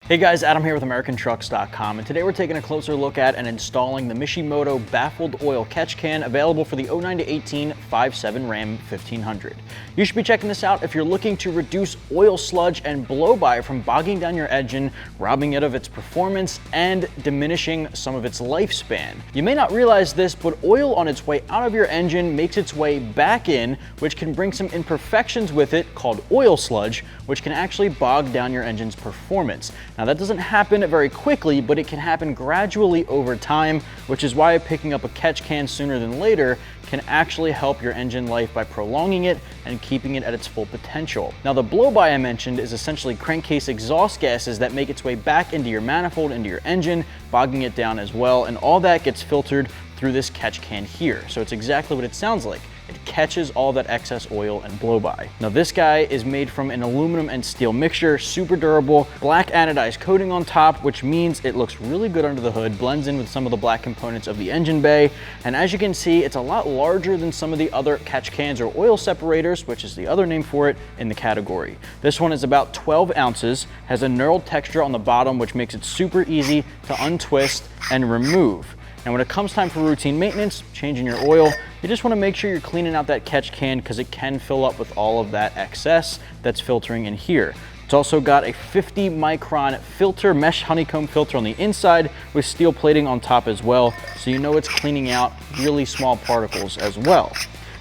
Hey guys, Adam here with AmericanTrucks.com, and today we're taking a closer look at and installing the Mishimoto Baffled oil catch can available for the 09-18 5.7 Ram 1500. You should be checking this out if you're looking to reduce oil sludge and blow-by from bogging down your engine, robbing it of its performance, and diminishing some of its lifespan. You may not realize this, but oil on its way out of your engine makes its way back in, which can bring some imperfections with it called oil sludge, which can actually bog down your engine's performance. Now that doesn't happen very quickly, but it can happen gradually over time, which is why picking up a catch can sooner than later can actually help your engine life by prolonging it and keeping it at its full potential. Now the blow-by I mentioned is essentially crankcase exhaust gases that make its way back into your manifold, into your engine, bogging it down as well, and all that gets filtered through this catch can here. So it's exactly what it sounds like. It catches all that excess oil and blow-by. Now this guy is made from an aluminum and steel mixture, super durable, black anodized coating on top, which means it looks really good under the hood, blends in with some of the black components of the engine bay. And as you can see, it's a lot larger than some of the other catch cans or oil separators, which is the other name for it in the category. This one is about 12 ounces, has a knurled texture on the bottom, which makes it super easy to untwist and remove. And when it comes time for routine maintenance, changing your oil, you just want to make sure you're cleaning out that catch can because it can fill up with all of that excess that's filtering in here. It's also got a 50 micron filter, mesh honeycomb filter on the inside with steel plating on top as well, so you know it's cleaning out really small particles as well.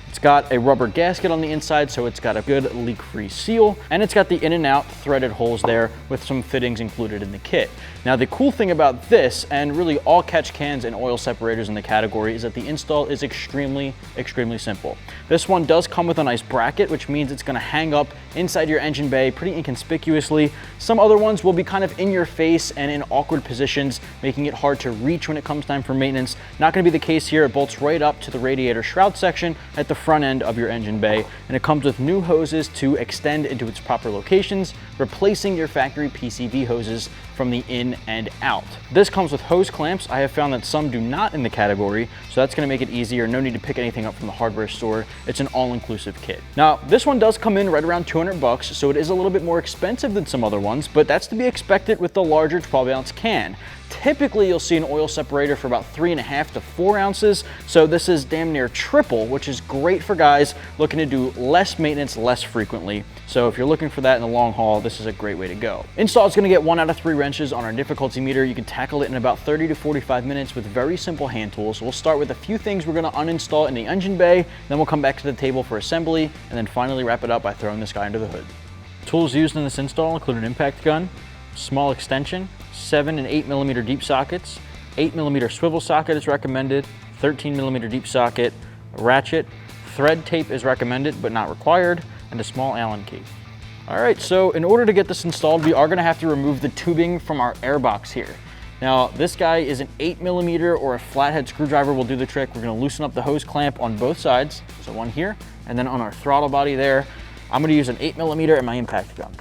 It's got a rubber gasket on the inside, so it's got a good leak-free seal, and it's got the in and out threaded holes there with some fittings included in the kit. Now the cool thing about this, and really all catch cans and oil separators in the category, is that the install is extremely simple. This one does come with a nice bracket, which means it's gonna hang up inside your engine bay pretty inconspicuously. Some other ones will be kind of in your face and in awkward positions, making it hard to reach when it comes time for maintenance. Not gonna be the case here. It bolts right up to the radiator shroud section at the front end of your engine bay, and it comes with new hoses to extend into its proper locations, replacing your factory PCV hoses from the in and out. This comes with hose clamps. I have found that some do not in the category, so that's gonna make it easier. No need to pick anything up from the hardware store. It's an all-inclusive kit. Now, this one does come in right around 200 bucks, so it is a little bit more expensive than some other ones, but that's to be expected with the larger 12-ounce can. Typically, you'll see an oil separator for about 3.5 to 4 ounces, so this is damn near triple, which is great for guys looking to do less maintenance less frequently. So if you're looking for that in the long haul, this is a great way to go. Install is gonna get 1 out of 3 wrenches on our difficulty meter. You can tackle it in about 30 to 45 minutes with very simple hand tools. We'll start with a few things we're gonna uninstall in the engine bay, then we'll come back to the table for assembly, and then finally wrap it up by throwing this guy under the hood. Tools used in this install include an impact gun, small extension, 7 and 8 millimeter deep sockets, 8 millimeter swivel socket is recommended, 13 millimeter deep socket, a ratchet, thread tape is recommended but not required, and a small Allen key. All right, so in order to get this installed, we are gonna have to remove the tubing from our airbox here. Now, this guy is an 8 millimeter or a flathead screwdriver will do the trick. We're gonna loosen up the hose clamp on both sides, so one here, and then on our throttle body there, I'm gonna use an 8 millimeter and my impact gun.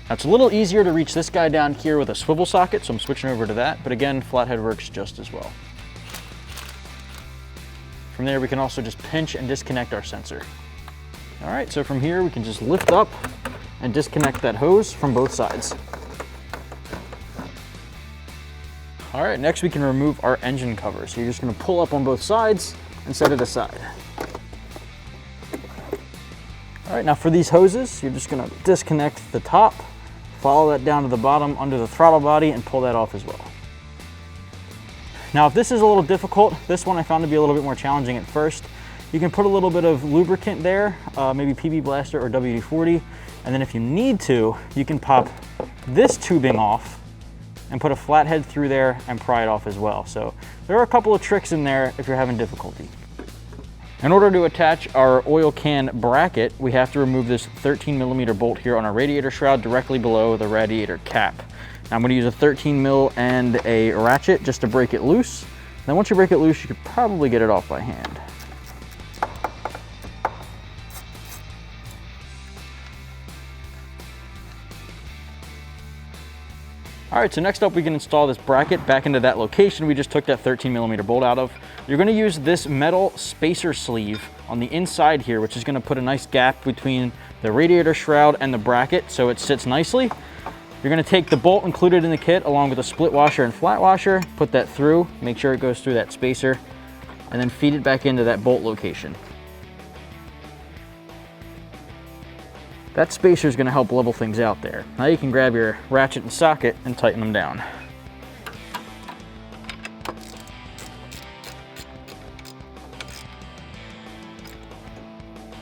Now it's a little easier to reach this guy down here with a swivel socket, so I'm switching over to that, but again, flathead works just as well. From there, we can also just pinch and disconnect our sensor. All right, so from here, we can just lift up and disconnect that hose from both sides. All right, next we can remove our engine cover. So you're just gonna pull up on both sides and set it aside. All right, now for these hoses, you're just gonna disconnect the top, follow that down to the bottom under the throttle body and pull that off as well. Now, if this is a little difficult, this one I found to be a little bit more challenging at first. You can put a little bit of lubricant there, maybe PB Blaster or WD-40, and then if you need to, you can pop this tubing off and put a flathead through there and pry it off as well. So there are a couple of tricks in there if you're having difficulty. In order to attach our oil can bracket, we have to remove this 13 millimeter bolt here on our radiator shroud directly below the radiator cap. Now I'm gonna use a 13 mil and a ratchet just to break it loose. Then once you break it loose, you could probably get it off by hand. All right, so next up we can install this bracket back into that location we just took that 13mm bolt out of. You're gonna use this metal spacer sleeve on the inside here, which is gonna put a nice gap between the radiator shroud and the bracket so it sits nicely. You're gonna take the bolt included in the kit along with a split washer and flat washer, put that through, make sure it goes through that spacer, and then feed it back into that bolt location. That spacer is going to help level things out there. Now you can grab your ratchet and socket and tighten them down.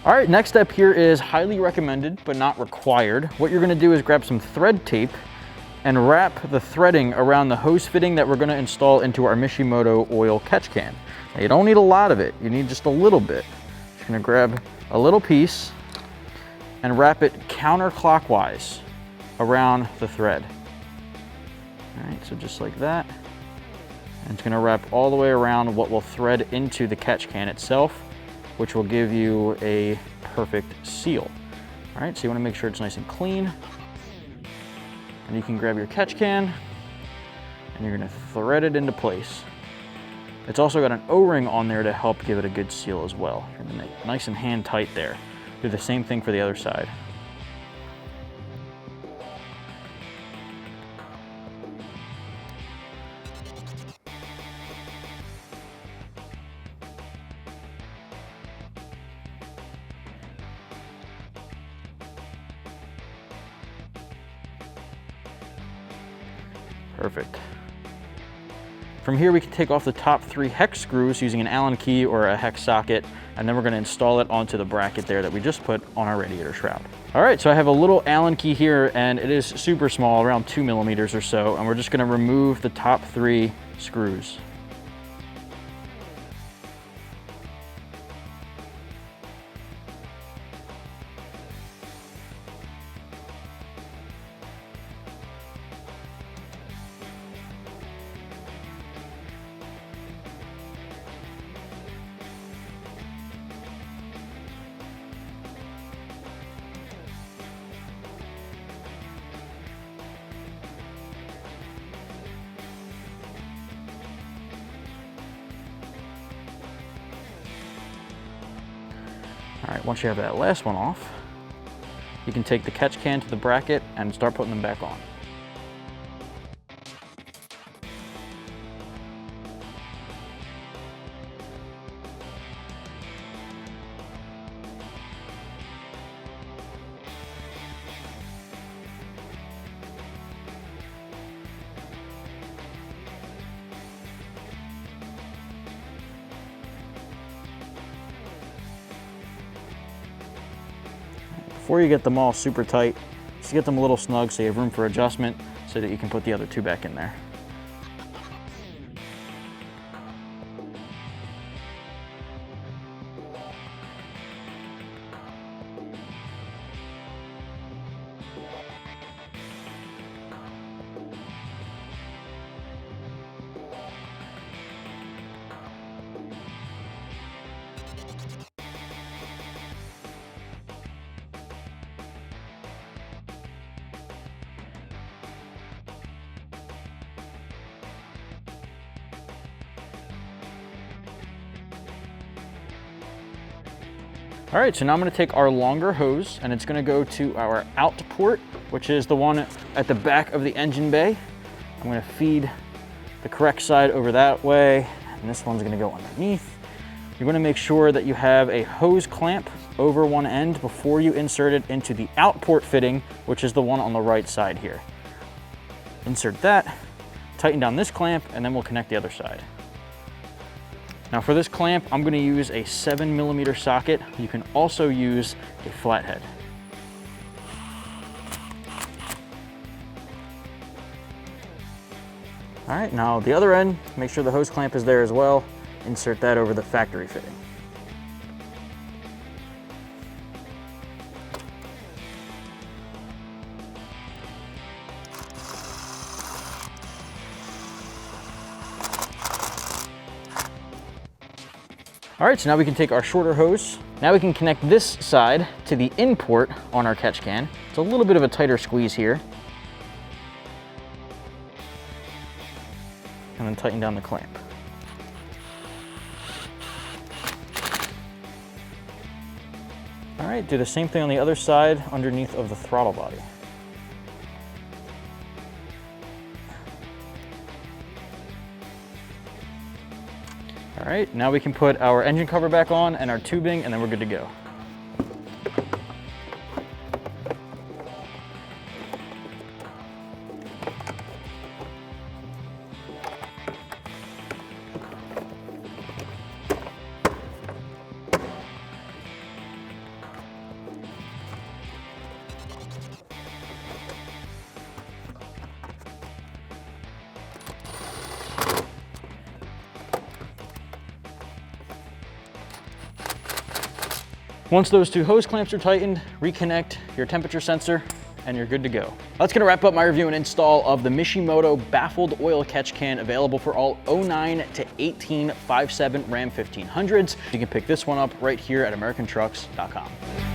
All right, next step here is highly recommended but not required. What you're going to do is grab some thread tape and wrap the threading around the hose fitting that we're going to install into our Mishimoto oil catch can. Now, you don't need a lot of it, you need just a little bit. You're going to grab a little piece and wrap it counterclockwise around the thread. All right, so just like that. And it's gonna wrap all the way around what will thread into the catch can itself, which will give you a perfect seal. All right, so you wanna make sure it's nice and clean. And you can grab your catch can and you're gonna thread it into place. It's also got an O-ring on there to help give it a good seal as well. You're gonna make it nice and hand tight there. Do the same thing for the other side. Perfect. From here, we can take off the top 3 hex screws using an Allen key or a hex socket, and then we're going to install it onto the bracket there that we just put on our radiator shroud. All right, so I have a little Allen key here, and it is super small, around 2mm or so, and we're just going to remove the top 3 screws. All right, once you have that last one off, you can take the catch can to the bracket and start putting them back on. Before you get them all super tight, just get them a little snug so you have room for adjustment so that you can put the other 2 back in there. All right, so now I'm gonna take our longer hose and it's gonna go to our out port, which is the one at the back of the engine bay. I'm gonna feed the correct side over that way, and this one's gonna go underneath. You're gonna make sure that you have a hose clamp over one end before you insert it into the out port fitting, which is the one on the right side here. Insert that, tighten down this clamp, and then we'll connect the other side. Now for this clamp, I'm gonna use a 7mm socket. You can also use a flathead. All right, now the other end, make sure the hose clamp is there as well. Insert that over the factory fitting. All right, so now we can take our shorter hose. Now we can connect this side to the in port on our catch can. It's a little bit of a tighter squeeze here. and then tighten down the clamp. All right, do the same thing on the other side underneath of the throttle body. All right, now we can put our engine cover back on and our tubing, and then we're good to go. Once those two hose clamps are tightened, reconnect your temperature sensor and you're good to go. That's gonna wrap up my review and install of the Mishimoto Baffled oil catch can, available for all 09 to 18 5.7 Ram 1500s. You can pick this one up right here at AmericanTrucks.com.